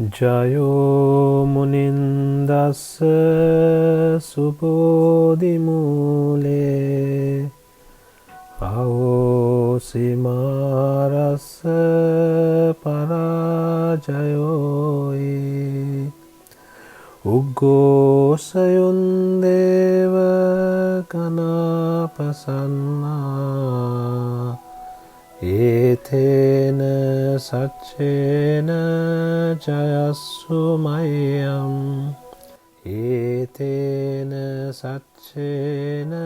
Jayo munindassa subodhimule Aosimarassa parajayoe Uggosayundeva kanapasanna Etena saccena jayassu mayam Etena saccena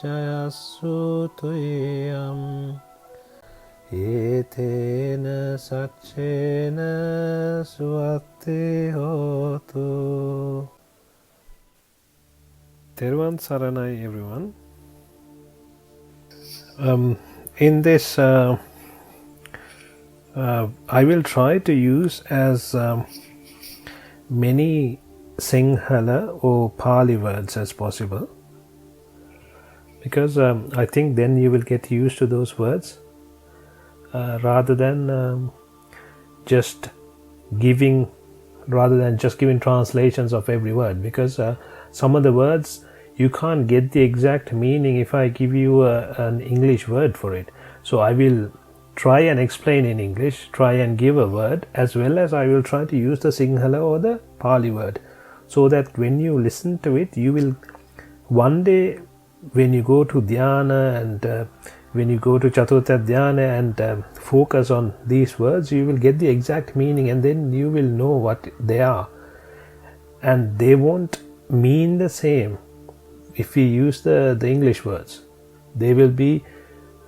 jayassu tuyam Etena saccena suwatti hotu. Teruvan Saranai, everyone. In this, I will try to use as many Sinhala or Pali words as possible, because I think then you will get used to those words rather than just giving translations of every word, because some of the words you can't get the exact meaning if I give you an English word for it. So I will try and explain in English, try and give a word, as well as I will try to use the Sinhala or the Pali word, so that when you listen to it, you will one day, when you go to dhyana and when you go to Chaturtha dhyana and focus on these words, you will get the exact meaning, and then you will know what they are. And they won't mean the same if we use the English words. They will be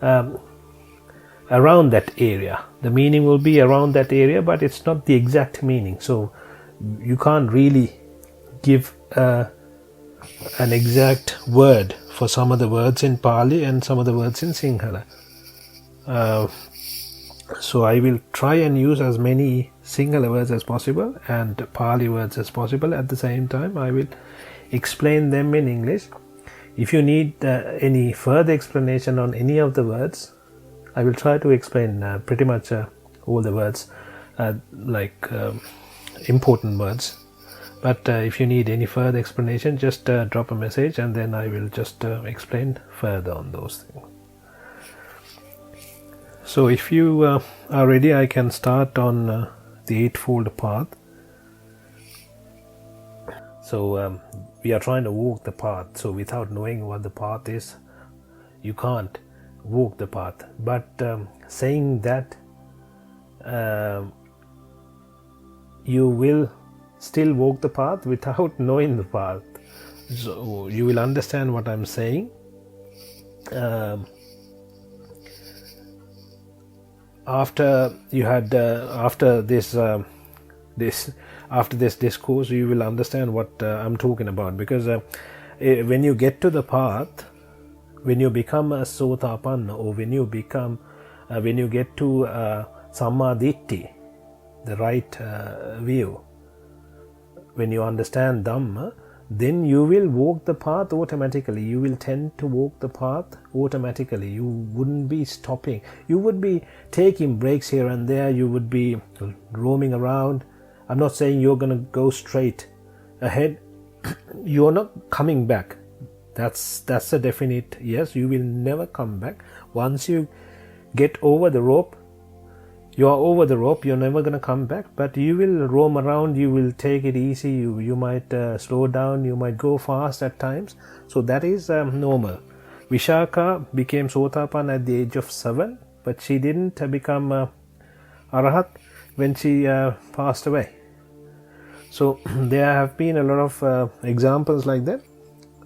around that area. The meaning will be around that area, but it's not the exact meaning. So you can't really give an exact word for some of the words in Pali and some of the words in Sinhala. So I will try and use as many Sinhala words as possible and Pali words as possible. At the same time, I will explain them in English. If you need any further explanation on any of the words, I will try to explain pretty much all the words, important words. But if you need any further explanation, just drop a message and then I will just explain further on those things. So if you are ready, I can start on the Eightfold Path. So we are trying to walk the path. So without knowing what the path is, you can't walk the path. But saying that, you will still walk the path without knowing the path. So you will understand what I'm saying. After this discourse, you will understand what I'm talking about, because when you get to the path, when you become a Sotapanna, or when you get to Samadhi, the right view, when you understand Dhamma, then you will walk the path automatically. You will tend to walk the path automatically. You wouldn't be stopping. You would be taking breaks here and there. You would be roaming around. I'm not saying you're going to go straight ahead. You're not coming back. That's a definite yes. You will never come back. Once you get over the rope, you are over the rope. You're never going to come back, but you will roam around. You will take it easy. You might slow down. You might go fast at times. So that is normal. Vishaka became Sotapanna at the age of 7, but she didn't become Arahat when she passed away. So there have been a lot of examples like that.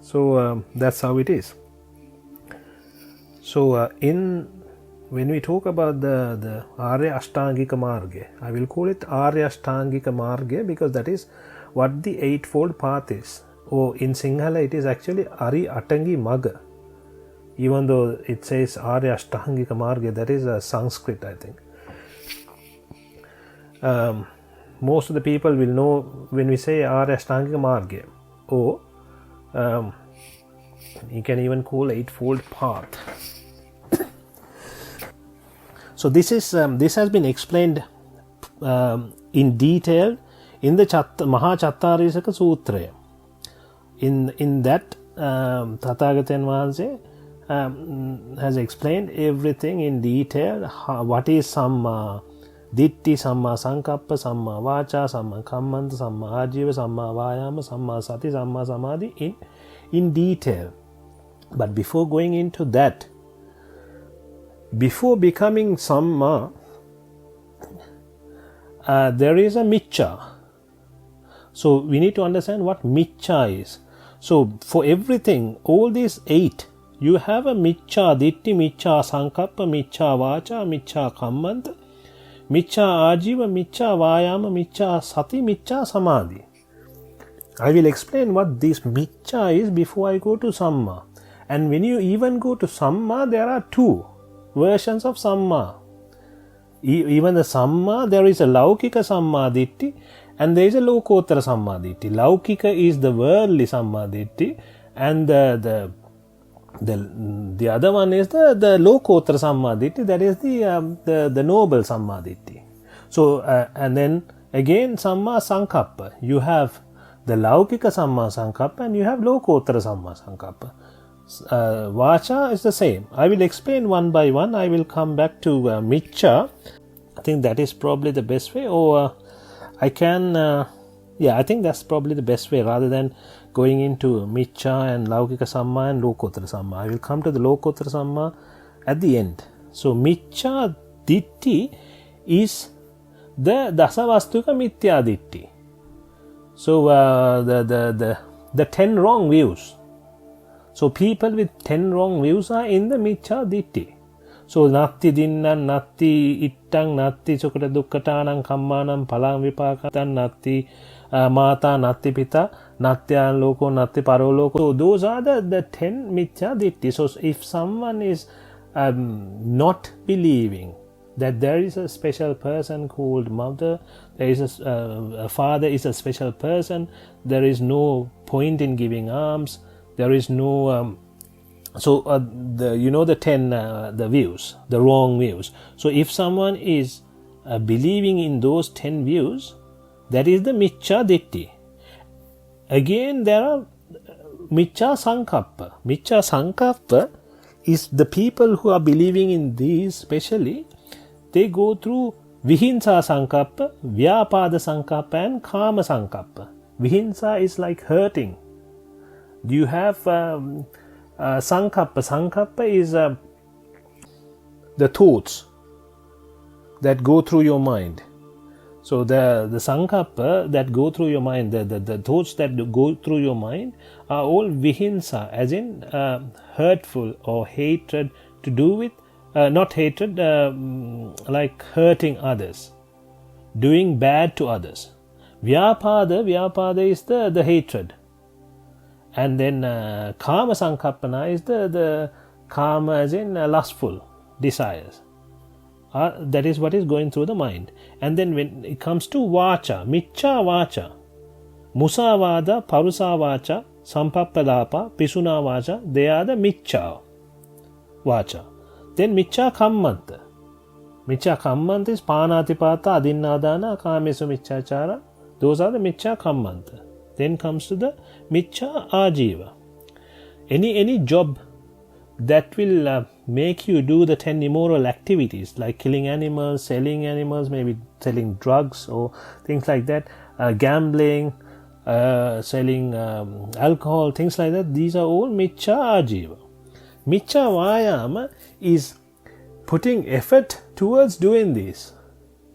So that's how it is. So when we talk about the Arya Ashtangika Margaya, I will call it Arya Ashtangika Margaya because that is what the Eightfold Path is. Or in Sinhala it is actually Arya Ashtangika Margaya. Even though it says Arya Ashtangika Margaya, that is a Sanskrit, I think. Most of the people will know when we say Arya Ashtangika Margaya, or you can even call Eightfold Path. So this has been explained in detail in the Maha Chaththareesaka Suththraya. In that, Tathagatan Vahanse has explained everything in detail. What is Samma Ditti, Samma Sankappa, Samma Vacha, Samma Kammanta, Samma Ajiva, Samma Vayama, Samma Sati, Samma Samadhi in detail. But before going into that, before becoming Samma, there is a Miccha. So we need to understand what Miccha is. So for everything, all these 8, you have a Miccha Ditti, Miccha Sankappa, Miccha Vacha, Miccha Kammanta, Miccha Ajiva, Miccha Vayama, Miccha Sati, Miccha Samadhi. I will explain what this Miccha is before I go to Samma. And when you even go to Samma, there are 2 versions of Samma. Even the Samma, there is a Laukika Samma Ditti and there is a Lokottara Samma Ditti. Laukika is the worldly Samma Ditti, and the other one is the Lokottara Samma Ditti, that is the noble Samma Ditti. So and then again Samma Sankappa. You have the Laukika Samma Sankappa and you have Lokottara Samma Sankappa. Vacha is the same. I will explain one by one. I will come back to Miccha. I think that is probably the best way, or I can I think that's probably the best way, rather than going into Miccha and Laukika Samma and Lokottara Samma. I will come to the Lokottara Samma at the end. So Miccha Ditti is the Dasavastuka Mithya Ditti. So the 10 wrong views. So people with 10 wrong views are in the Miccha Ditti. So Natti Dinnan, Natti Ittang, Natti Sukata Dukkatanam, Kammanam, Palam Vipakatan, Natti Mata, Natti Pita, Natya Loko, Natti Paroloko. So those are the 10 Miccha Ditti. So if someone is not believing that there is a special person called mother, there is a father is a special person, there is no point in giving alms, there is no the 10 the views, the wrong views. So if someone is believing in those 10 views, that is the Miccha Ditti. Again, there are Miccha Sankappa. Miccha Sankappa is the people who are believing in these, especially they go through Vihinsa Sankappa, Vyapada Sankappa and Kama Sankappa. Vihinsa is like hurting. You have Sankappa. Sankappa is the thoughts that go through your mind. So the Sankappa that go through your mind, the thoughts that go through your mind are all Vihinsa, as in hurtful or hatred to do with, not hatred, like hurting others, doing bad to others. Vyapada is the hatred. And then Kama Sankappana is the Kama, as in lustful desires. That is what is going through the mind. And then when it comes to Vacha, Miccha Vacha, Musavada, Parusa Vacha, Sampappadapa, Pisuna Vacha, they are the Miccha Vacha. Then Miccha Kammanta. Miccha Kammanta is Panatipata, Adinnadana, Kamesu Micchachara. Those are the Miccha Kammanta. Then comes to the Miccha Ajiva. Any job that will make you do the 10 immoral activities, like killing animals, selling animals, maybe selling drugs or things like that, gambling, selling alcohol, things like that, these are all Miccha Ajiva. Miccha Vayama is putting effort towards doing this.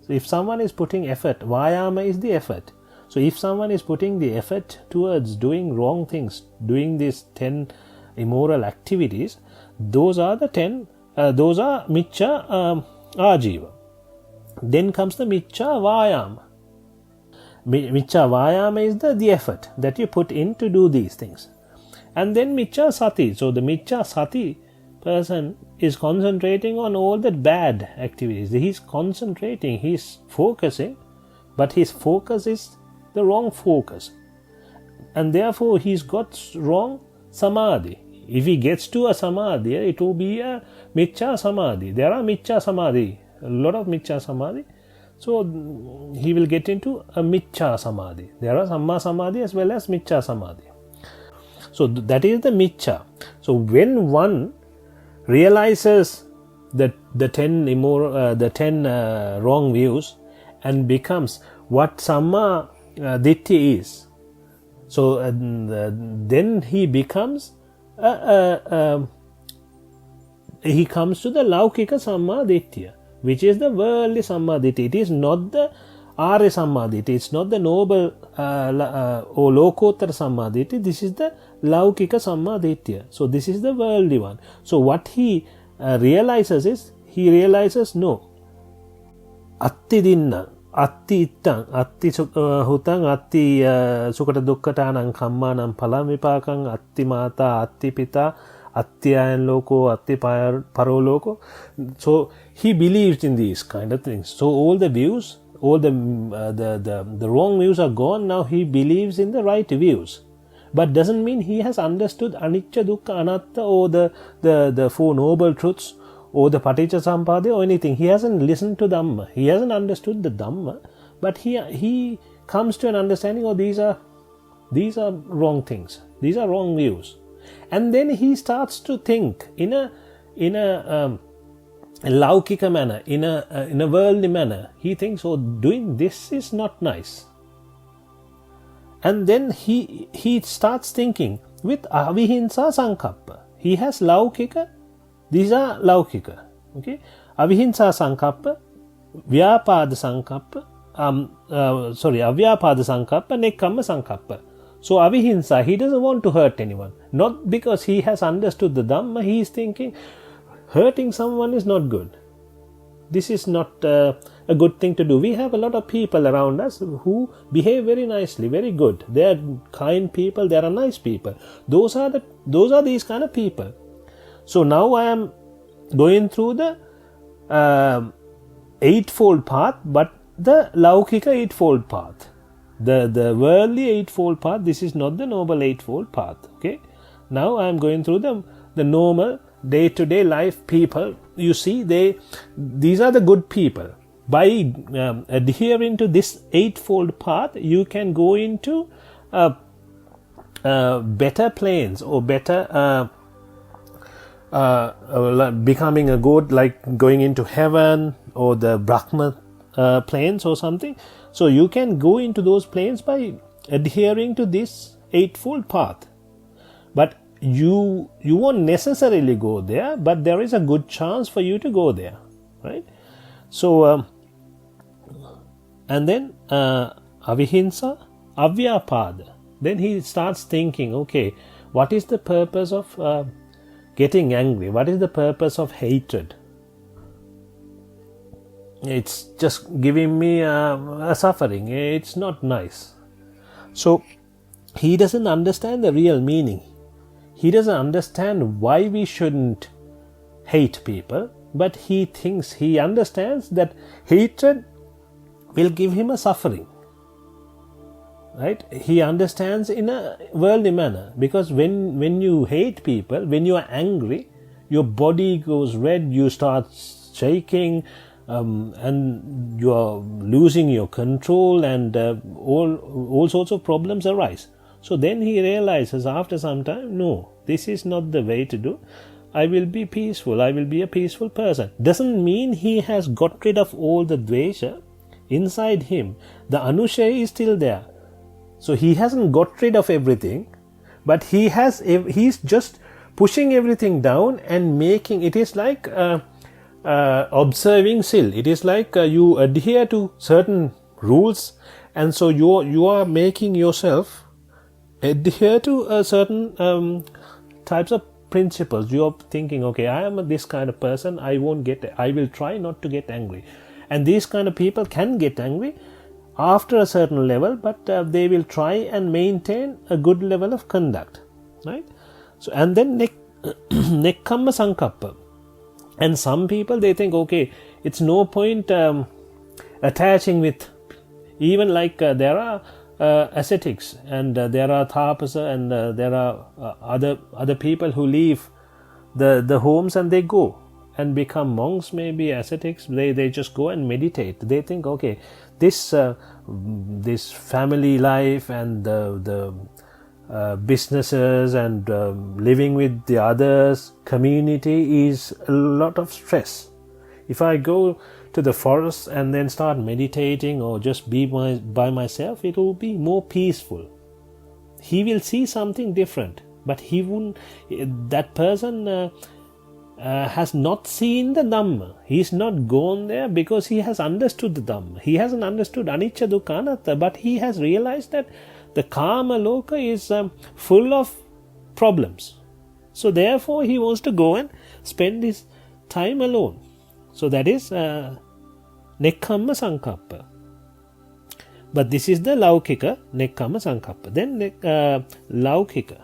So if someone is putting effort, Vayama is the effort. So if someone is putting the effort towards doing wrong things, doing these 10 immoral activities, those are the 10, those are Miccha Ajiva. Then comes the Miccha Vayama. Miccha Vayama is the effort that you put in to do these things. And then Miccha Sati. So the Miccha Sati person is concentrating on all the bad activities. He's concentrating, he's focusing, but his focus is the wrong focus. And therefore he's got wrong Samadhi. If he gets to a Samadhi, it will be a Miccha Samadhi. There are Miccha Samadhi, a lot of Miccha Samadhi. So he will get into a Miccha Samadhi. There are Samma Samadhi as well as Miccha Samadhi. So that is the Miccha. So when one realizes the 10 wrong views and becomes what Samma Ditthi is, so then he becomes he comes to the Laukika Samma Ditthiya, which is the worldly Samma Ditthiya. It is not the Arya Samma Ditthiya. It's not the noble or Lokottara Samma Ditthiya. This is the Laukika Samma Ditthiya. So this is the worldly one. So what he realizes is, he realizes no, Atti Dinna, Atti Ittang, Atti Hutang, Atti Sukata Dukkatanan Kammanam Palamipakang, Atti Mata, Atti Pita, Attyayan Loko, Atti Paroloko. So he believes in these kind of things. So all the views, all the wrong views are gone. Now he believes in the right views. But doesn't mean he has understood Anicca, Dukkha, Anatta, or the Four Noble Truths, or the Paticca Samuppada, or anything. He hasn't listened to Dhamma. He hasn't understood the Dhamma, but he comes to an understanding, oh, these are wrong things. These are wrong views. And then he starts to think in a Laukika manner, in a worldly manner. He thinks, oh, doing this is not nice. And then he starts thinking with Avihinsa Sankappa. He has Laukika. These are Laukika. Okay? Avihinsa Sankappa, Vyapada Sankappa, Avyapada Sankappa, Nekkamma Sankappa. So Avihinsa, he doesn't want to hurt anyone. Not because he has understood the Dhamma, he is thinking hurting someone is not good. This is not a good thing to do. We have a lot of people around us who behave very nicely, very good. They are kind people, they are nice people. Those are these kind of people. So now I am going through the Eightfold Path, but the Laukika Eightfold Path. The worldly Eightfold Path, this is not the Noble Eightfold Path. Okay? Now I am going through the normal day-to-day life people. You see, these are the good people. By adhering to this Eightfold Path, you can go into better planes, or better becoming a god, like going into heaven or the Brahma planes or something. So you can go into those planes by adhering to this Eightfold Path. But you won't necessarily go there, but there is a good chance for you to go there, right? So and then Avihinsa, Avyapada. Then he starts thinking, okay, what is the purpose of getting angry? What is the purpose of hatred? It's just giving me a suffering. It's not nice. So he doesn't understand the real meaning. He doesn't understand why we shouldn't hate people, but he understands that hatred will give him a suffering. Right? He understands in a worldly manner, because when you hate people, when you are angry, your body goes red, you start shaking, and you are losing your control, and all sorts of problems arise. So then he realizes after some time, no, this is not the way to do. I will be peaceful. I will be a peaceful person. Doesn't mean he has got rid of all the dvesha inside him. The anushaya is still there. So he hasn't got rid of everything, but he's just pushing everything down and making it is like observing sil. It is like you adhere to certain rules, and so you are making yourself adhere to a certain types of principles. You are thinking, okay, I am this kind of person. I will try not to get angry. And these kind of people can get angry after a certain level, but they will try and maintain a good level of conduct, right? So, and then nekkamma sankappa. And some people, they think, okay, it's no point attaching with, even like there are ascetics, and there are tapasa, and there are other people who leave the homes and they go and become monks, maybe ascetics. They just go and meditate. They think, okay, this family life and the businesses and living with the others, community is a lot of stress. If I go to the forest and then start meditating or just be by myself, it will be more peaceful. He will see something different, but he won't. That person has not seen the Dhamma. He's not gone there because he has understood the Dhamma. He hasn't understood Anicca Dukkha Anatta, but he has realized that the Kama Loka is full of problems. So therefore he wants to go and spend his time alone. So that is Nekkhamma Sankappa. But this is the Laukika Nekkhamma Sankappa. Then Laukika.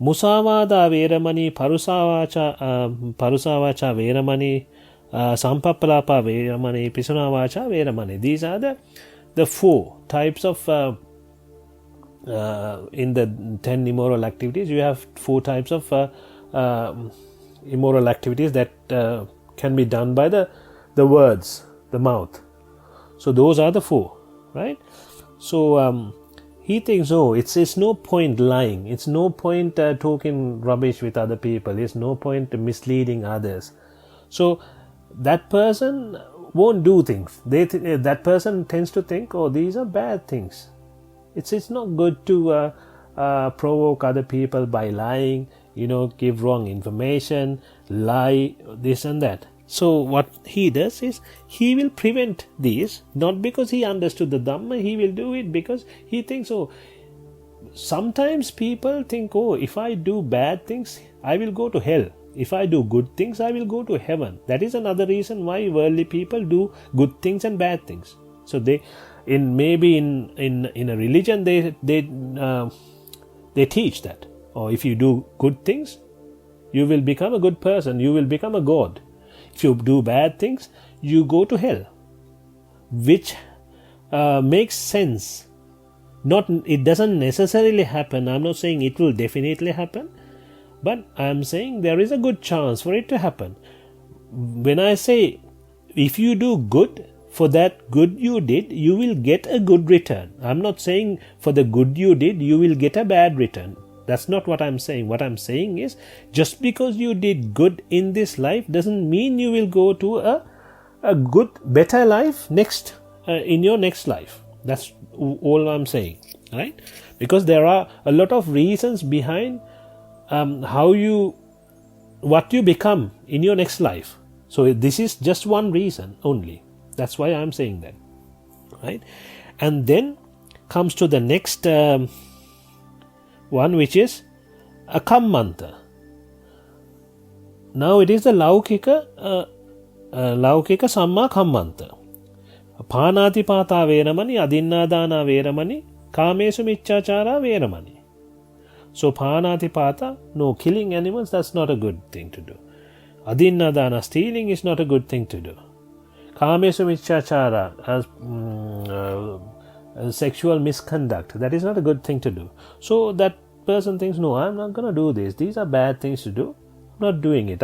Musavada Veramani, Parusavacha Veramani, Sampappalapa Veramani, Pisunavacha Veramani. These are the 4 types of in the 10 immoral activities. You have 4 types of immoral activities that can be done by the words, the mouth. So those are the 4, right? So he thinks, oh, it's no point lying. It's no point talking rubbish with other people. It's no point misleading others. So that person won't do things. That person tends to think, oh, these are bad things. It's not good to provoke other people by lying, give wrong information, lie, this and that. So what he does is, he will prevent these, not because he understood the Dhamma. He will do it because he thinks, oh, sometimes people think, oh, if I do bad things, I will go to hell. If I do good things, I will go to heaven. That is another reason why worldly people do good things and bad things. So they, in a religion, they teach that, or if you do good things, you will become a good person. You will become a god. If you do bad things, you go to hell, which makes sense. It doesn't necessarily happen. I'm not saying it will definitely happen, but I'm saying there is a good chance for it to happen. When I say, if you do good, for that good you did, you will get a good return. I'm not saying for the good you did, you will get a bad return. That's not what I'm saying. What I'm saying is, just because you did good in this life doesn't mean you will go to a good, better life in your next life. That's all I'm saying, right? Because there are a lot of reasons behind what you become in your next life. So this is just one reason only. That's why I'm saying that, right? And then comes to the next one, which is a kammanta. Now it is the laukika samma kammanta. Pānātipātā veramani, adinnādāna veramani, kāmesu miccāchārā veramani. So pānātipātā, no killing animals, that's not a good thing to do. Adinnādāna, stealing is not a good thing to do. Kāmesu miccāchārā, sexual misconduct, that is not a good thing to do. So that person thinks, no, I'm not going to do this. These are bad things to do. I'm not doing it.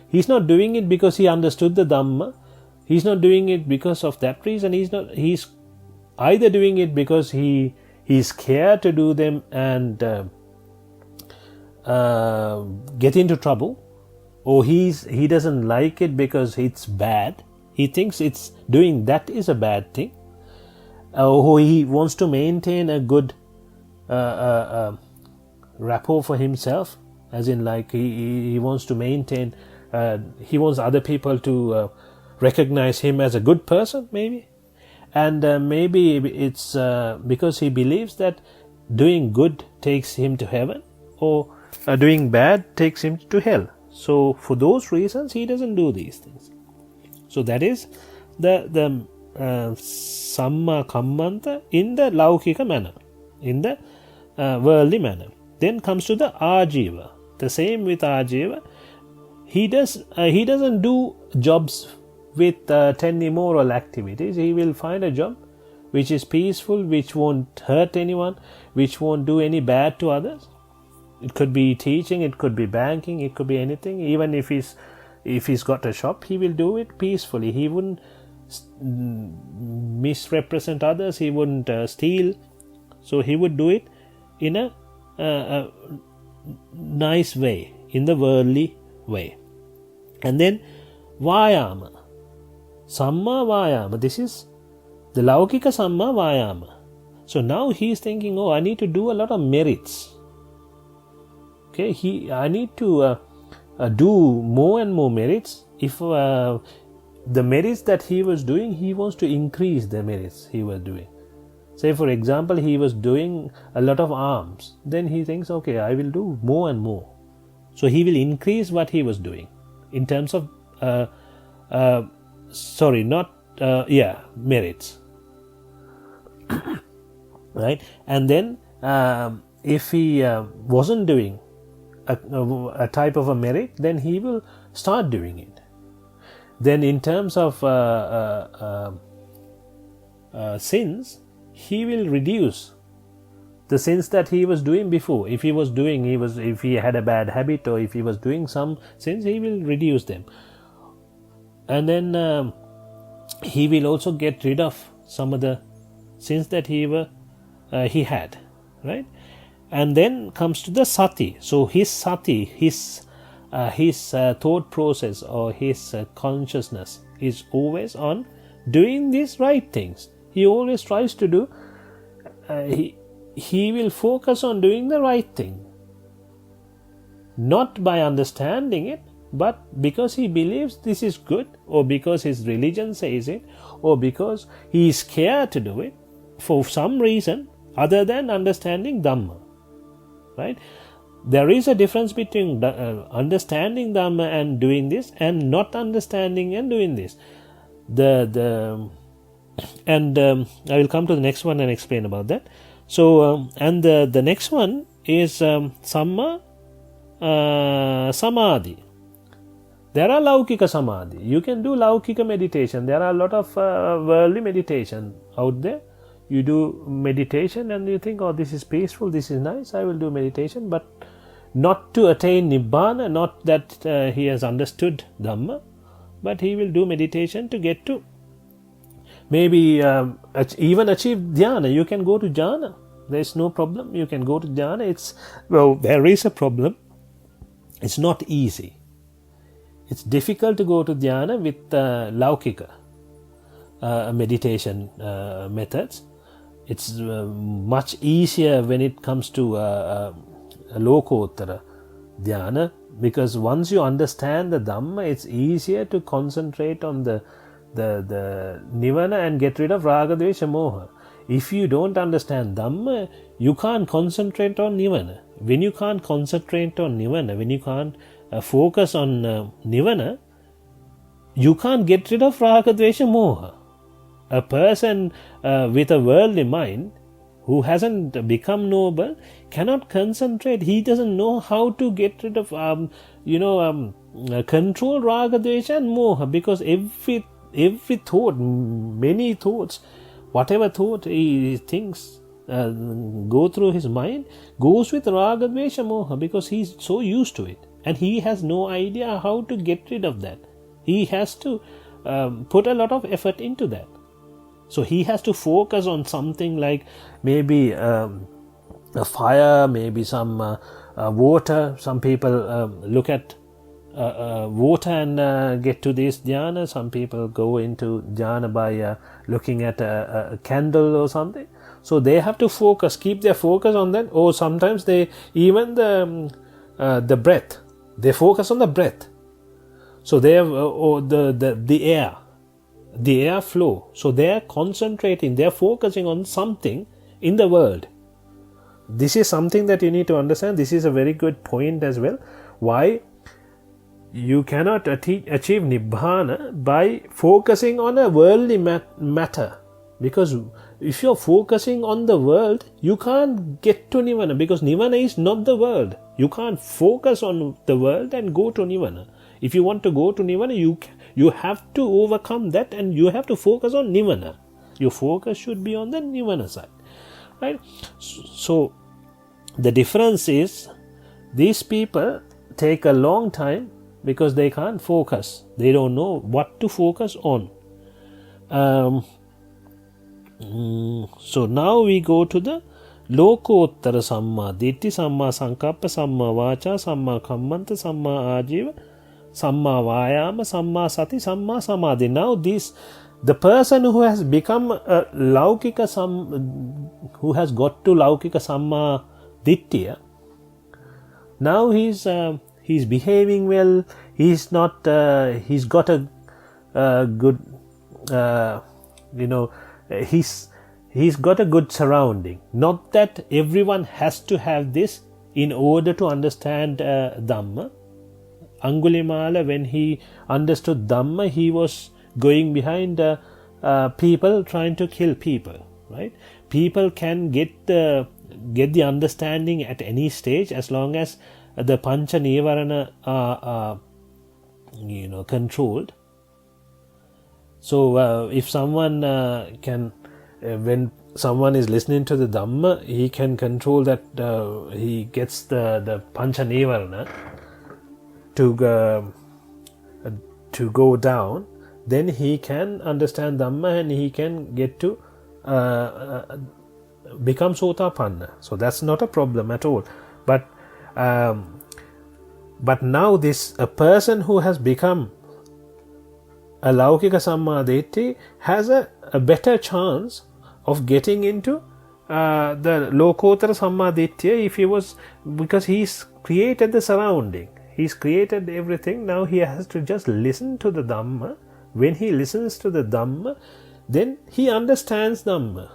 He's not doing it because he understood the Dhamma. He's not doing it because of that reason. He's either doing it because he's scared to do them and get into trouble, or he doesn't like it because it's bad. He thinks it's doing that is a bad thing. Or he wants to maintain a good rapport for himself, as in like he wants to maintain, he wants other people to recognize him as a good person, maybe. And maybe it's because he believes that doing good takes him to heaven, or doing bad takes him to hell. So for those reasons, he doesn't do these things. So that is the samma kammanta in the laukika manner, in the worldly manner. Then comes to the ajiva. The same with ajiva. He doesn't do jobs with 10 immoral activities. He will find a job which is peaceful, which won't hurt anyone, which won't do any bad to others. It could be teaching, it could be banking, it could be anything. Even if he's if he's got a shop, he will do it peacefully. He wouldn't misrepresent others, he wouldn't steal. So he would do it in a nice way, in the worldly way. And then Vayama, Samma Vayama, this is the Laukika Samma Vayama. So now he is thinking, oh, I need to do a lot of merits. Okay, I need to do more and more merits. If the merits that he was doing, he wants to increase the merits he was doing. Say, for example, he was doing a lot of alms. Then he thinks, okay, I will do more and more. So he will increase what he was doing in terms of, merits. Right? And then if he wasn't doing a type of a merit, then he will start doing it. Then in terms of sins, he will reduce the sins that he was doing before. If he had a bad habit, or if he was doing some sins, he will reduce them. And then he will also get rid of some of the sins that he had, right? And then comes to the Sati. So his Sati, his thought process or his consciousness is always on doing these right things. He always tries to do, he will focus on doing the right thing. Not by understanding it, but because he believes this is good, or because his religion says it, or because he is scared to do it, for some reason other than understanding Dhamma. Right? There is a difference between understanding Dhamma and doing this, and not understanding and doing this. I will come to the next one and explain about that. So, and the next one is Samma Samadhi. There are Laukika Samadhi. You can do Laukika meditation. There are a lot of worldly meditation out there. You do meditation and you think, oh, this is peaceful, this is nice, I will do meditation, but not to attain Nibbhana, not that he has understood Dhamma, but he will do meditation to get to maybe even achieve Dhyana. You can go to Jhana. There is no problem. You can go to Jhana. There is a problem. It's not easy. It's difficult to go to Dhyana with Laukika meditation methods. It's much easier when it comes to Lokottara Dhyana, because once you understand the Dhamma, it's easier to concentrate on the Nibbhana and get rid of Raga, Dvesha, Moha. If you don't understand Dhamma, you can't concentrate on Nibbhana. When you can't concentrate on Nibbhana, when you can't focus on Nibbhana, you can't get rid of Raga, Dvesha, Moha. A person with a worldly mind who hasn't become noble cannot concentrate. He doesn't know how to get rid of control Raga, Dvesha and Moha, because every thought, many thoughts, whatever thought he thinks go through his mind goes with Raga, Dvesha, Moha, because he's so used to it, and he has no idea how to get rid of that. He has to put a lot of effort into that. So he has to focus on something like maybe a fire, maybe some water. Some people look at water and get to this dhyana. Some people go into dhyana by looking at a candle or something. So they have to focus, keep their focus on that. Or sometimes they even the breath. They focus on the breath. So they have or the air. The air flow. So they are concentrating, they are focusing on something in the world. This is something that you need to understand. This is a very good point as well. Why you cannot achieve Nibbhana by focusing on a worldly matter. Because if you're focusing on the world, you can't get to Nibbhana, because Nibbhana is not the world. You can't focus on the world and go to Nibbhana. If you want to go to Nibbhana, you have to overcome that, and you have to focus on Nibbhana. Your focus should be on the Nibbhana side, right? So the difference is, these people take a long time because they can't focus. They don't know what to focus on. So now we go to the Lokottara Samma Ditti, Samma Sankappa, Samma Vacha, Samma Kammanta, Samma Ajiva, Samma Vayama, Samma Sati, Samma Samadhi. Now the person who has become a Laukika who has got to Laukika Samma Dittya, now he's behaving well. He's not. He's got a good. He's got a good surrounding. Not that everyone has to have this in order to understand Dhamma. Angulimala, when he understood Dhamma, he was going behind people trying to kill people. Right? People can get the understanding at any stage as long as the Pancha Nivarana are controlled. So if someone when someone is listening to the Dhamma, he can control that. He gets the Pancha Nivarana to go down. Then he can understand Dhamma and he can get to become Sotapanna. So that's not a problem at all. But now a person who has become a Laukika Sammaditthi has a better chance of getting into the Lokottara Sammaditya because he's created the surrounding. He's created everything. Now he has to just listen to the Dhamma. When he listens to the Dhamma, then he understands Dhamma.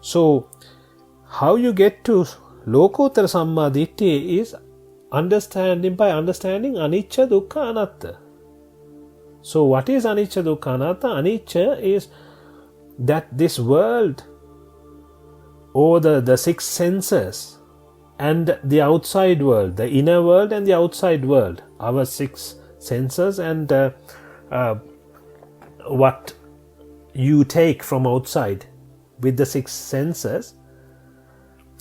So how you get to Lokottara Sammaditya is by understanding Anicca, Dukkha, Anatta. So what is Anicca, Dukkha, Anatta? Anicca is that this world, or the six senses, and the outside world, the inner world and the outside world, our six senses and what you take from outside with the six senses,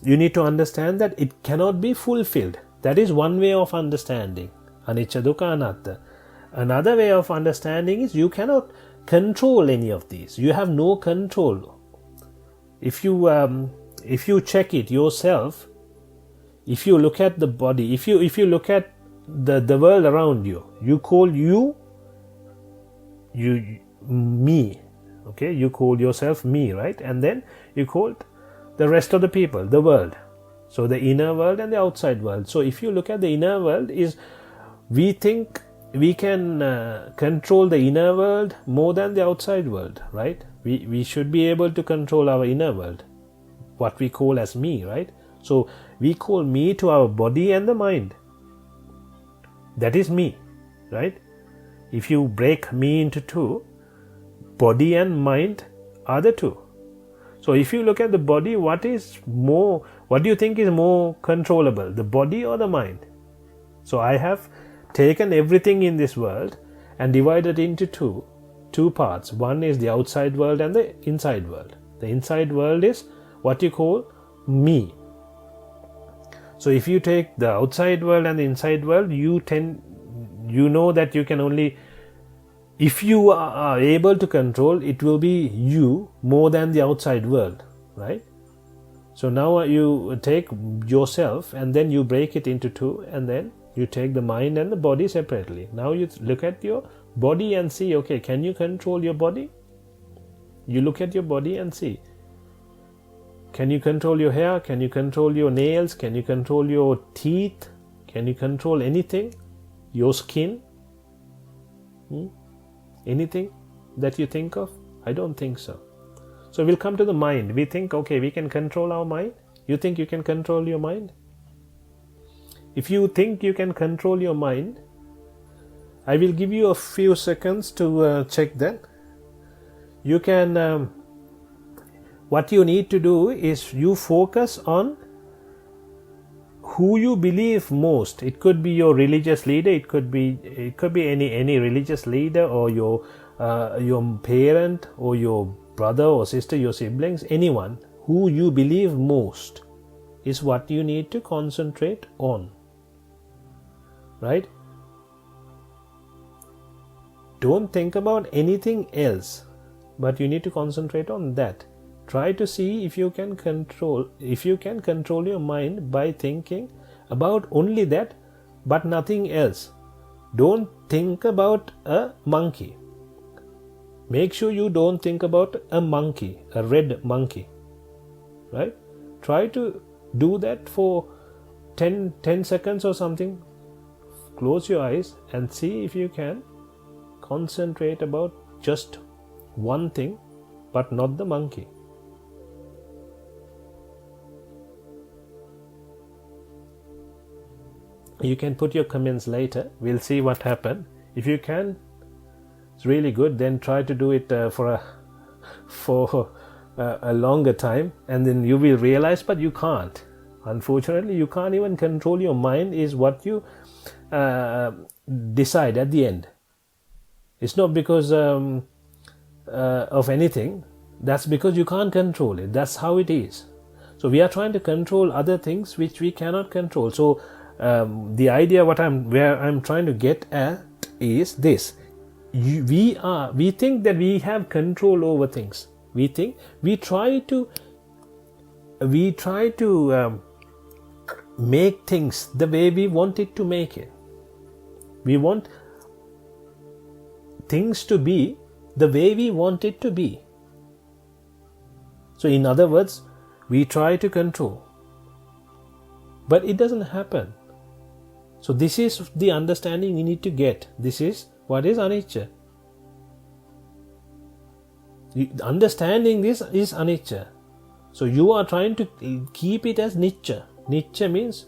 you need to understand that it cannot be fulfilled. That is one way of understanding Anicca, Dukkha, Anatta. Another way of understanding is you cannot control any of these. You have no control. If you check it yourself, if you look at the body, if you look at the world around you, you call you me, okay? You call yourself me, right? And then you call the rest of the people, the world. So the inner world and the outside world. So if you look at the inner world, we think we can control the inner world more than the outside world, right? We should be able to control our inner world, what we call as me, right? So we call me to our body and the mind. That is me, right? If you break me into two, body and mind are the two. So if you look at the body, what do you think is more controllable, the body or the mind? So I have taken everything in this world and divided into two parts. One is the outside world and the inside world. The inside world is what you call me. So if you take the outside world and the inside world, you know that you can only, if you are able to control, it will be you more than the outside world, right? So now you take yourself and then you break it into two, and then you take the mind and the body separately. Now you look at your body and see, okay, can you control your body? You look at your body and see. Can you control your hair? Can you control your nails? Can you control your teeth? Can you control anything? Your skin? Anything that you think of? I don't think so. So we'll come to the mind. We think, okay, we can control our mind. You think you can control your mind? If you think you can control your mind, I will give you a few seconds to check that. You can, what you need to do is you focus on who you believe most. It could be your religious leader, it could be any religious leader, or your parent, or your brother or sister, your siblings, anyone who you believe most is what you need to concentrate on, right? Don't think about anything else, but you need to concentrate on that. Try to see if you can control your mind by thinking about only that, but nothing else. Don't think about a monkey. Make sure you don't think about a monkey, a red monkey. Right? Try to do that for 10 seconds or something. Close your eyes and see if you can concentrate about just one thing, but not the monkey. You can put your comments later. We'll see what happened. If you can, it's really good. Then try to do it for a longer time, and then you will realize, but you can't. Unfortunately, you can't even control your mind, is what you decide at the end. It's not because of anything. That's because you can't control it. That's how it is. So we are trying to control other things which we cannot control. So the idea where I'm trying to get at is this: we think that we have control over things. We try to make things the way we want it to make it. We want things to be the way we want it to be. So in other words, we try to control, but it doesn't happen. So this is the understanding you need to get. This is what is anicca. Understanding this is anicca. So you are trying to keep it as nicca. Nicca means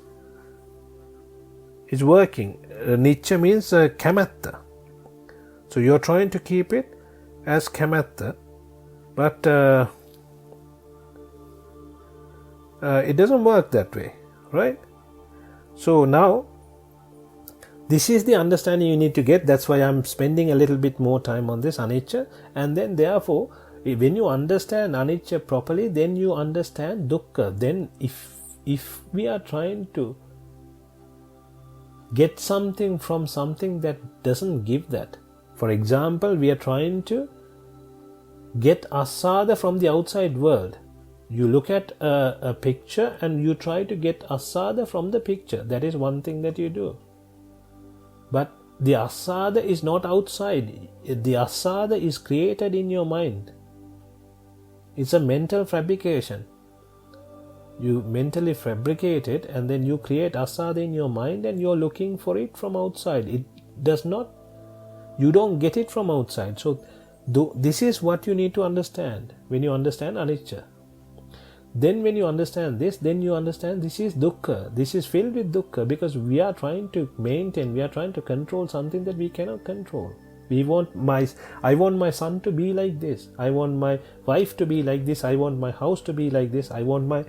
it's working. Nicca means kamatta. So you are trying to keep it as kamatta, but it doesn't work that way, right? So now, this is the understanding you need to get. That's why I'm spending a little bit more time on this anicca. And then therefore, when you understand anicca properly, then you understand dukkha. Then if we are trying to get something from something that doesn't give that, for example, we are trying to get asada from the outside world. You look at a picture and you try to get asada from the picture. That is one thing that you do. But the asada is not outside. The asada is created in your mind. It's a mental fabrication. You mentally fabricate it and then you create asada in your mind and you're looking for it from outside. It does not, you don't get it from outside. So this is what you need to understand when you understand anicca. Then when you understand this, then you understand this is dukkha. This is filled with dukkha because we are trying to maintain, we are trying to control something that we cannot control. I want my son to be like this. I want my wife to be like this. I want my house to be like this. I want my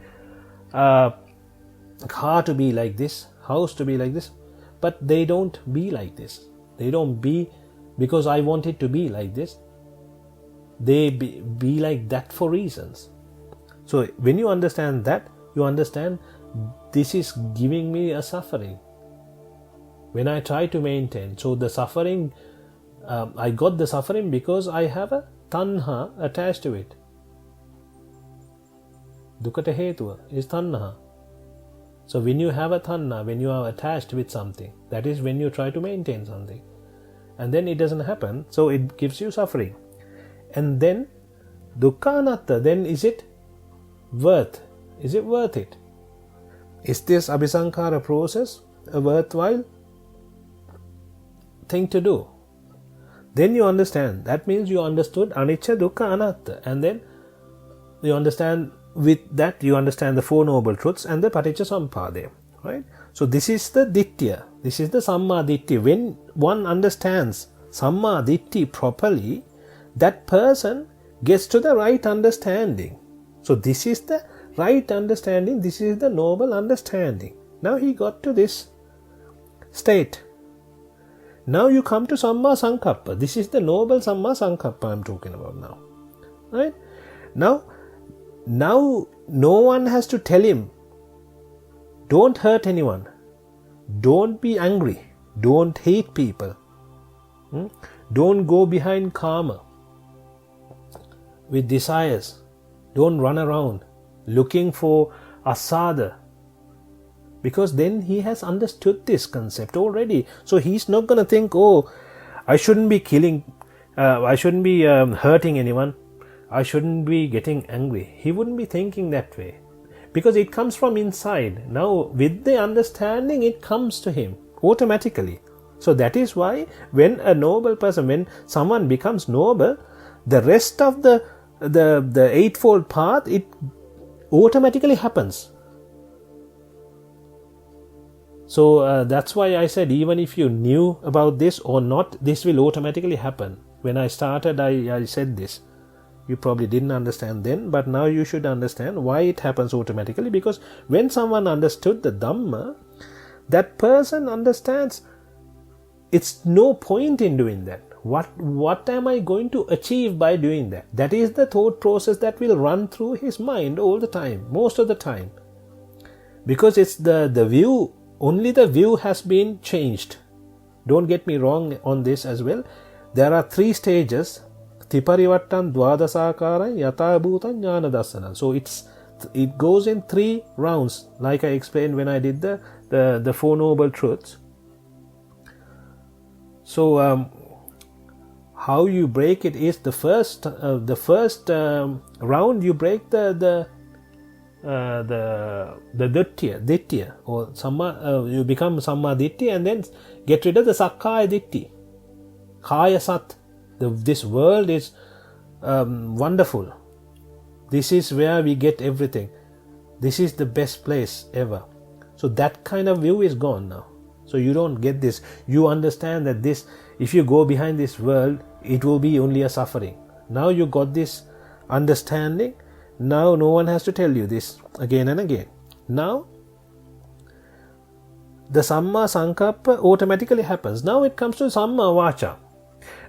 car to be like this, house to be like this. But they don't be like this. They don't be because I want it to be like this. They be like that for reasons. So when you understand that, you understand this is giving me a suffering. When I try to maintain, so the suffering, I got the suffering because I have a tanha attached to it. Dukkata hetuva is tanha. So when you have a tanha, when you are attached with something, that is when you try to maintain something. And then it doesn't happen, so it gives you suffering. And then dukkha anatta, then is it worth? Is it worth it? Is this abhisankara process a worthwhile thing to do? Then you understand. That means you understood anicca, dukkha, anatta. And then you understand, with that you understand the Four Noble Truths and the Paticca Samuppada. Right? So this is the ditthiya. This is the samma ditti. When one understands samma ditti properly, that person gets to the right understanding. So this is the right understanding. This is the noble understanding. Now he got to this state. Now you come to Samma Sankappa. This is the noble Samma Sankappa I'm talking about now. Right? Now no one has to tell him, don't hurt anyone. Don't be angry. Don't hate people. Don't go behind karma with desires. Don't run around looking for asada, because then he has understood this concept already. So he's not going to think, oh, I shouldn't be killing, I shouldn't be hurting anyone, I shouldn't be getting angry. He wouldn't be thinking that way, because it comes from inside. Now with the understanding, it comes to him automatically. So that is why when a noble person, when someone becomes noble, the rest of the eightfold path, it automatically happens. So that's why I said, even if you knew about this or not, this will automatically happen. When I started, I said this. You probably didn't understand then, but now you should understand why it happens automatically. Because when someone understood the Dhamma, that person understands it's no point in doing that. What am I going to achieve by doing that? That is the thought process that will run through his mind all the time, most of the time. Because it's the view, only the view has been changed. Don't get me wrong on this as well. There are 3 stages. Tiparivattan dvadasakaran yata bhutan jnana dassana. So it goes in 3 rounds, like I explained when I did the 4 noble truths. So how you break it is the first round you break the ditthya or samma, you become samma ditthi, and then get rid of the sakkaya ditthi. Kaya sat, this world is wonderful. This is where we get everything. This is the best place ever. So that kind of view is gone now. So you don't get this. You understand that this, if you go behind this world, it will be only a suffering. Now you got this understanding. Now no one has to tell you this again and again. Now the Samma Sankappa automatically happens. Now it comes to Samma Vacha.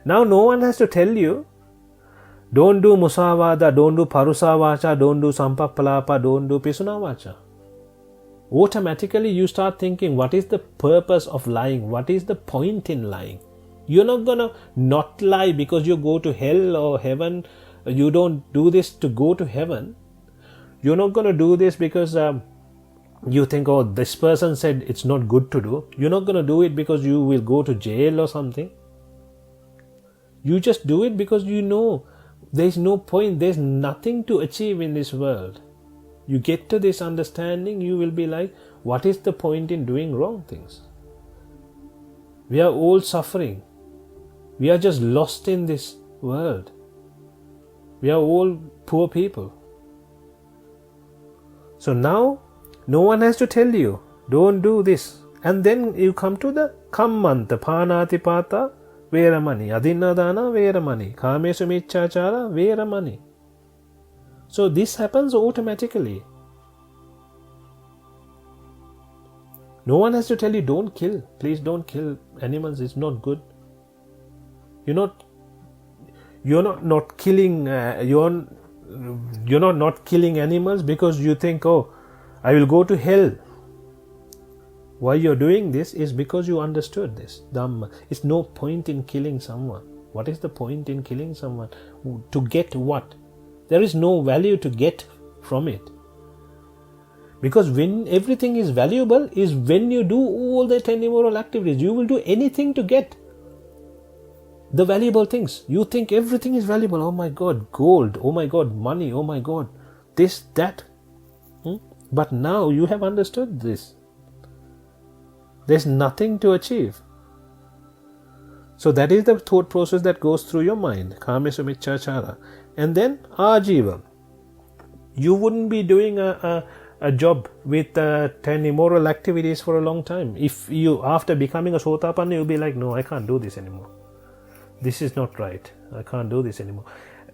Now no one has to tell you, don't do Musavada, don't do Parusa Vacha, don't do Sampappalapa, don't do Pisuna Vacha. Automatically you start thinking, what is the purpose of lying? What is the point in lying? You're not gonna not lie because you go to hell or heaven. You don't do this to go to heaven. You're not gonna do this because you think, oh, this person said it's not good to do. You're not gonna do it because you will go to jail or something. You just do it because you know there's no point, there's nothing to achieve in this world. You get to this understanding, you will be like, what is the point in doing wrong things? We are all suffering. We are just lost in this world. We are all poor people. So now, no one has to tell you, don't do this. And then you come to the kammanta, panatipata, veramani, adinnadana, veramani, kamesu miccachara, veramani. So this happens automatically. No one has to tell you, don't kill. Please don't kill animals. It's not good. You're not killing. You're not killing animals because you think, oh, I will go to hell. Why you're doing this is because you understood this Dhamma. It's no point in killing someone. What is the point in killing someone? To get what? There is no value to get from it. Because when everything is valuable is when you do all the 10 immoral activities. You will do anything to get the valuable things. You think everything is valuable. Oh my God, gold. Oh my God, money. Oh my God, this, that. But now you have understood this. There's nothing to achieve. So that is the thought process that goes through your mind. Kamesu miccachara. And then ajiva. You wouldn't be doing a job with 10 immoral activities for a long time. If you, after becoming a Sotapanna, you'll be like, no, I can't do this anymore. This is not right. I can't do this anymore.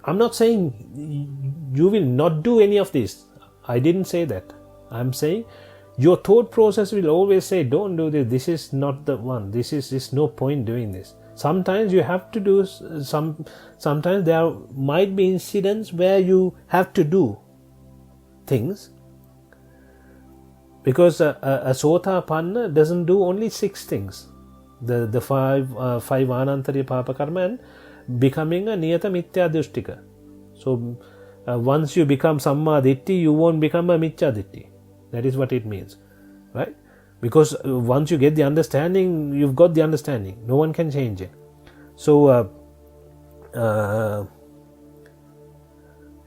I'm not saying you will not do any of this. I didn't say that. I'm saying your thought process will always say, don't do this. This is not the one. This is no point doing this. Sometimes you have to do sometimes there might be incidents where you have to do things. Because a Sotapanna doesn't do only 6 things. the five anantariya papa karma, and becoming a niyata mithya dustika. So once you become samma ditti, you won't become a mithya ditti. That is what it means, right? Because once you get the understanding, you've got the understanding. No one can change it. So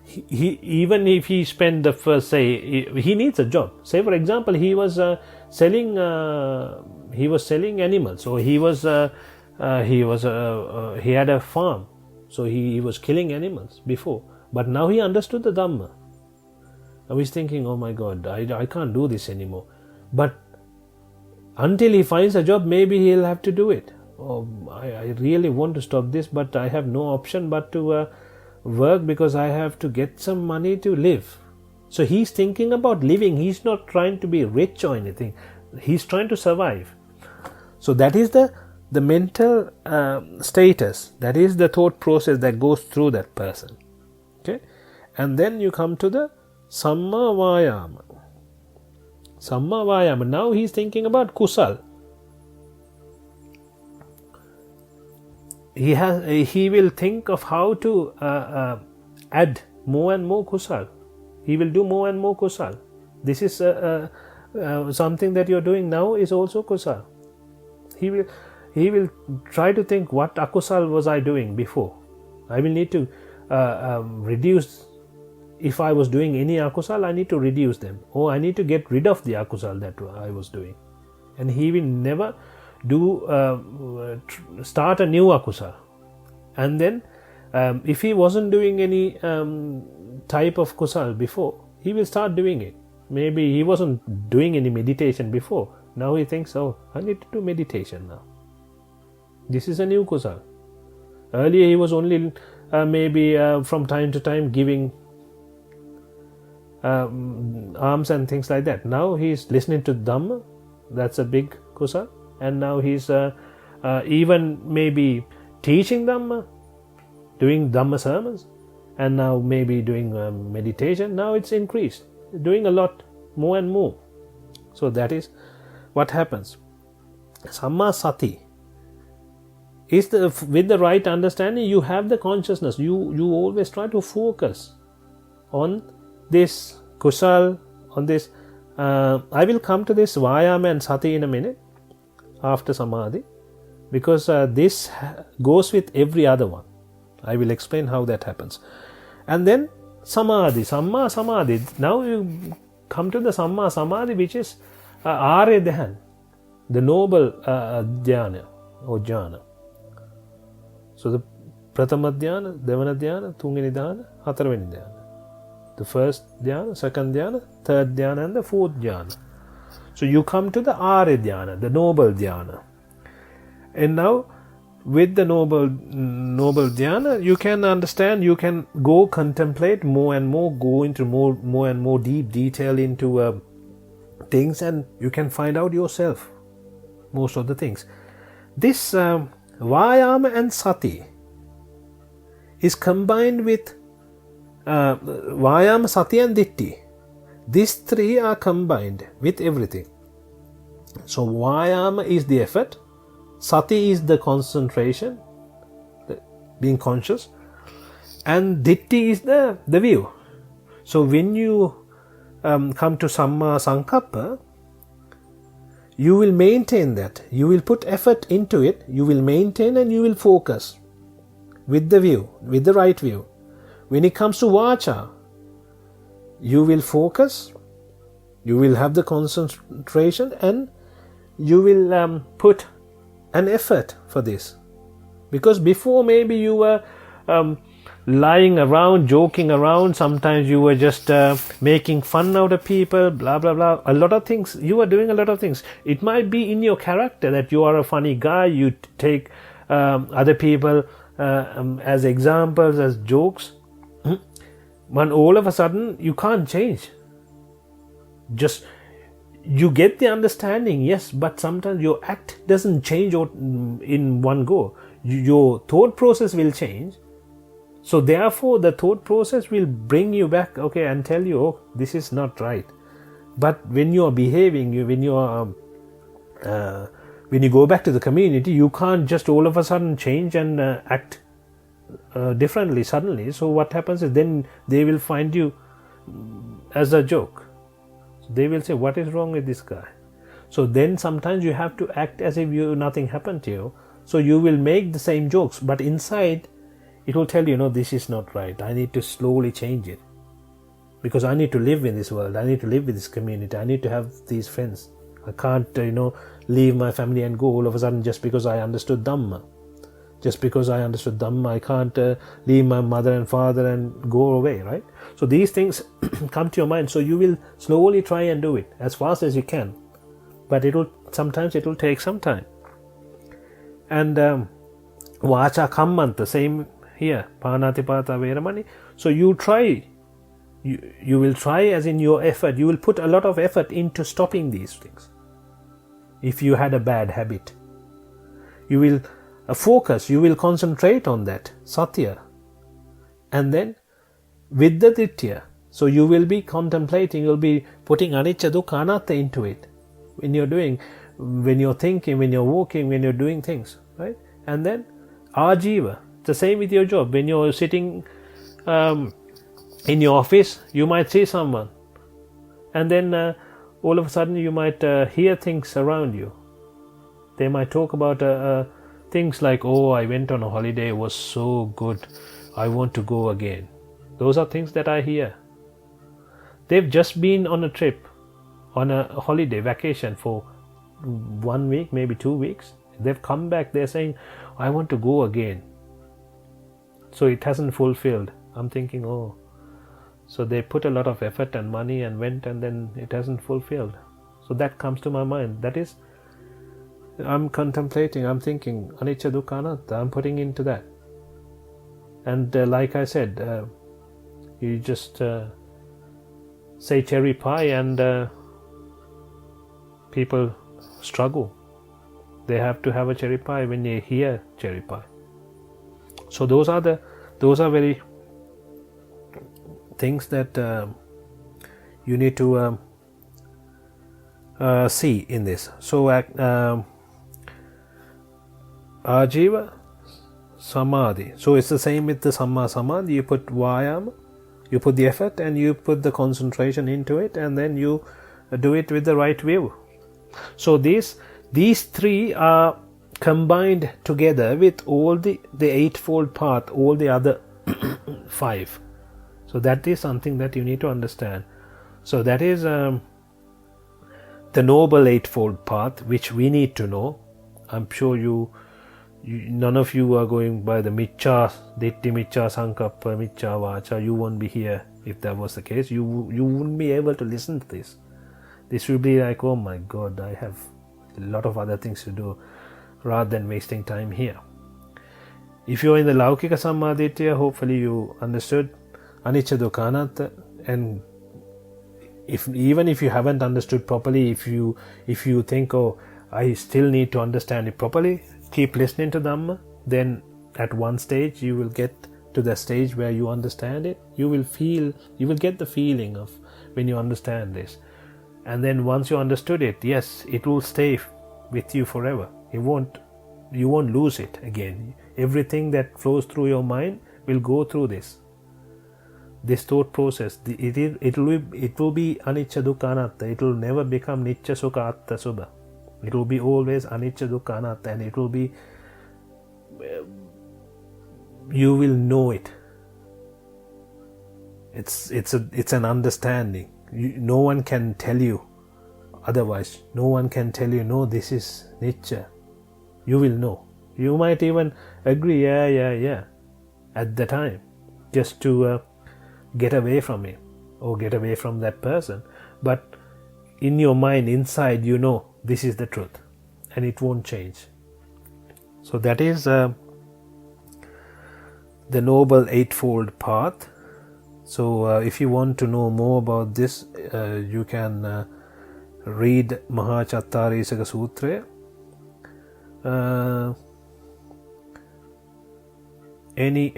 he even if he spent the first, say he needs a job. Say for example, he was selling animals. So he had a farm. So he was killing animals before. But now he understood the Dhamma. Now he's thinking, oh my God, I can't do this anymore. But until he finds a job, maybe he'll have to do it. Oh, I really want to stop this, but I have no option but to work, because I have to get some money to live. So he's thinking about living. He's not trying to be rich or anything. He's trying to survive. So that is the mental status. That is the thought process that goes through that person. Okay, and then you come to the Samma Vayama. Samma Vayama. Now he's thinking about Kusal. He will think of how to add more and more Kusal. He will do more and more Kusal. This is something that you're doing now is also Kusal. He will try to think, what akusal was I doing before? I will need to reduce. If I was doing any akusal, I need to reduce them, or I need to get rid of the akusal that I was doing. And he will never start a new akusal. And then if he wasn't doing any type of kusal before, he will start doing it. Maybe he wasn't doing any meditation before. Now he thinks, oh, I need to do meditation now. This is a new kusal. Earlier he was only maybe from time to time giving alms and things like that. Now he's listening to Dhamma. That's a big kusal. And now he's even maybe teaching Dhamma, doing Dhamma sermons, and now maybe doing meditation. Now it's increased, doing a lot more and more. So that is what happens. Samma Sati is with the right understanding, you have the consciousness. You always try to focus on this kusal, on this. I will come to this Vayama and Sati in a minute after Samadhi, because this goes with every other one. I will explain how that happens. And then Samadhi, Samma Samadhi. Now you come to the Samma Samadhi, which is Arya Dhyan, the noble dhyana or jhana. So the Prathama dhyana, Devana dhyana, Tungani dhyana, Hatarveni dhyana. The first dhyana, second dhyana, third dhyana, and the fourth dhyana. So you come to the Arya dhyana, the noble dhyana. And now with the noble dhyana, you can understand, you can go contemplate more and more, go into more and more deep detail into things, and you can find out yourself most of the things. This Vayama and Sati is combined with Vayama, Sati and Ditti. These three are combined with everything. So Vayama is the effort, Sati is the concentration, being conscious, and Ditti is the view. So when you come to Samma Sankappa, you will maintain that. You will put effort into it, you will maintain, and you will focus with the view, with the right view. When it comes to Vacha, you will focus, you will have the concentration, and you will put an effort for this. Because before maybe you were lying around, joking around, sometimes you were just making fun out of people, blah blah blah, a lot of things. You were doing a lot of things. It might be in your character that you are a funny guy, you take other people as examples, as jokes. But all of a sudden you can't change. Just you get the understanding, yes, but sometimes your act doesn't change in one go. Your thought process will change. So therefore the thought process will bring you back, okay, and tell you, oh, this is not right. But when you are behaving, when you are when you go back to the community, you can't just all of a sudden change and act differently suddenly. So what happens is then they will find you as a joke. So they will say, what is wrong with this guy? So then sometimes you have to act as if nothing happened to you. So you will make the same jokes, but inside it will tell you, no, this is not right. I need to slowly change it, because I need to live in this world. I need to live with this community. I need to have these friends. I can't, leave my family and go all of a sudden just because I understood Dhamma. Just because I understood Dhamma, I can't leave my mother and father and go away, right? So these things come to your mind. So you will slowly try and do it as fast as you can. But sometimes it will take some time. And Vacha Kammanta, same here. Panatipata Veramani. So you try. You will try, as in your effort. You will put a lot of effort into stopping these things. If you had a bad habit, you will focus, you will concentrate on that satya, and then with the ditya, so you will be contemplating, you will be putting anicca dukkha anatta into it when you're thinking, when you're walking, when you're doing things, right? And then ajiva, the same with your job. When you're sitting in your office, you might see someone, and then all of a sudden you might hear things around you. They might talk about things like, oh, I went on a holiday, it was so good, I want to go again. Those are things that I hear. They've just been on a trip, on a holiday, vacation for 1 week, maybe 2 weeks. They've come back, they're saying, I want to go again. So it hasn't fulfilled. I'm thinking, oh, so they put a lot of effort and money and went, and then it hasn't fulfilled. So that comes to my mind. That is, I'm contemplating, I'm thinking, anicca dukkha anatta, I'm putting into that. And like I said, you just say cherry pie, and people struggle. They have to have a cherry pie when they hear cherry pie. So those are very things that you need to see in this. So Ajiva Samadhi. So it's the same with the Samma Samadhi. You put Vayama, you put the effort, and you put the concentration into it, and then you do it with the right view. So these three are combined together with all the eightfold path, all the other 5. So that is something that you need to understand. So that is the Noble Eightfold Path, which we need to know. I'm sure none of you are going by the Miccha Ditti, Miccha Sankappa, Miccha Vacha. You won't be here if that was the case. You wouldn't be able to listen to this. This will be like, oh my God, I have a lot of other things to do, rather than wasting time here. If you're in the Laukika Sammaditya, hopefully you understood anicca dukkha anatta, and even if you haven't understood properly, if you think, oh, I still need to understand it properly, keep listening to Dhamma. Then at one stage you will get to the stage where you understand it. You will get the feeling of when you understand this, and then once you understood it, yes, it will stay with you forever. You won't lose it again. Everything that flows through your mind will go through this thought process. It will be anicca dukkha anatta. It will never become nicca sukha atta subha. It will be always anicca dukkha anatta, and it will be, you will know it. It's an understanding. No one can tell you otherwise. No one can tell you, no, this is nicca. You will know. You might even agree, yeah at the time, just to get away from it or get away from that person. But in your mind, inside, you know this is the truth, and it won't change. So that is the Noble Eightfold Path. So if you want to know more about this, you can read Maha Chaththareesaka Suththraya. Any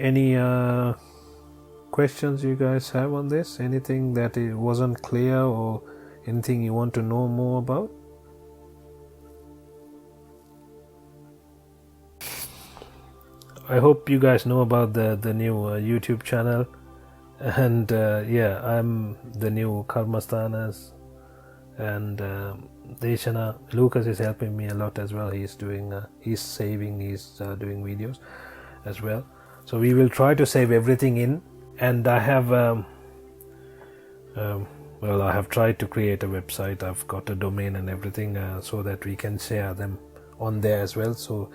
questions you guys have on this? Anything that it wasn't clear, or anything you want to know more about? I hope you guys know about the new YouTube channel, and I'm the new Karmasthanas, and Deshana. Lucas is helping me a lot as well. He's doing he's saving, he's doing videos as well. So we will try to save everything in, and I have I have tried to create a website. I've got a domain and everything, so that we can share them on there as well, so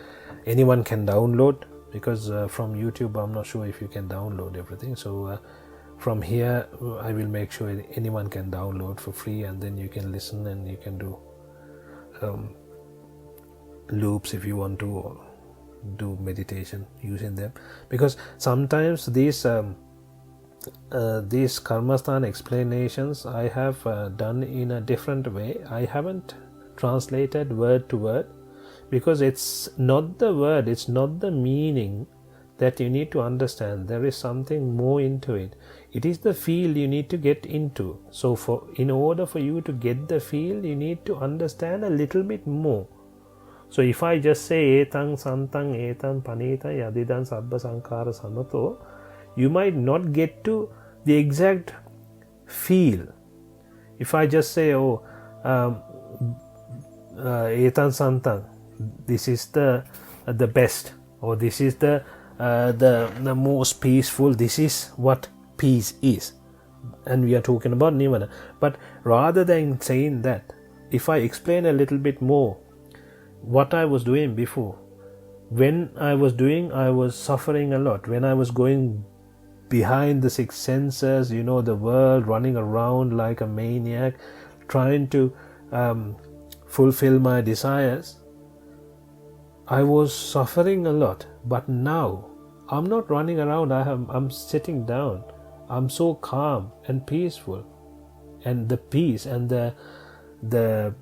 anyone can download, because from YouTube I'm not sure if you can download everything. So from here I will make sure anyone can download for free, and then you can listen and you can do loops if you want to, or do meditation using them, because sometimes these Karmasthana explanations I have done in a different way. I haven't translated word to word, because it's not the word, it's not the meaning that you need to understand. There is something more into it. It is the feel you need to get into. So in order for you to get the feel, you need to understand a little bit more. So if I just say etang santang etang panita yadidan sabba sankara sanato, you might not get to the exact feel. If I just say etang santang, this is the best, or this is the most peaceful, this is what peace is, and we are talking about Nibbhana. But rather than saying that, if I explain a little bit more what I was doing before, when I was suffering a lot, when I was going behind the six senses, the world, running around like a maniac, trying to fulfill my desires, I was suffering a lot. But now I'm not running around. I'm sitting down. I'm so calm and peaceful, and the peace and the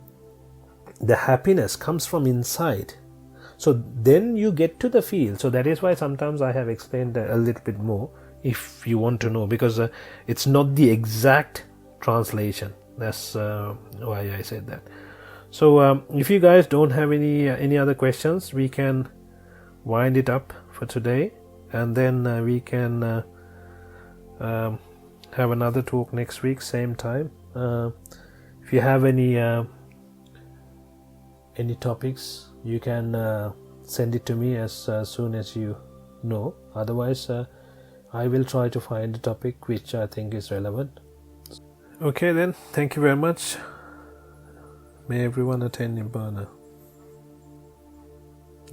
happiness comes from inside. So then you get to the feel. So that is why sometimes I have explained a little bit more, if you want to know, because it's not the exact translation. That's why I said that. So if you guys don't have any other questions, we can wind it up for today, and then we can have another talk next week, same time. If you have any topics, you can send it to me as soon as you know. Otherwise, I will try to find a topic which I think is relevant. Okay then, thank you very much. May everyone attain Nibbhana.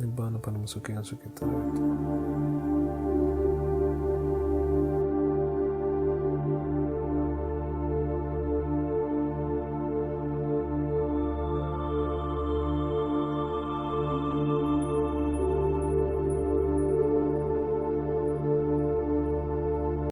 Nibbhana Paramasukkhaya Sukhita.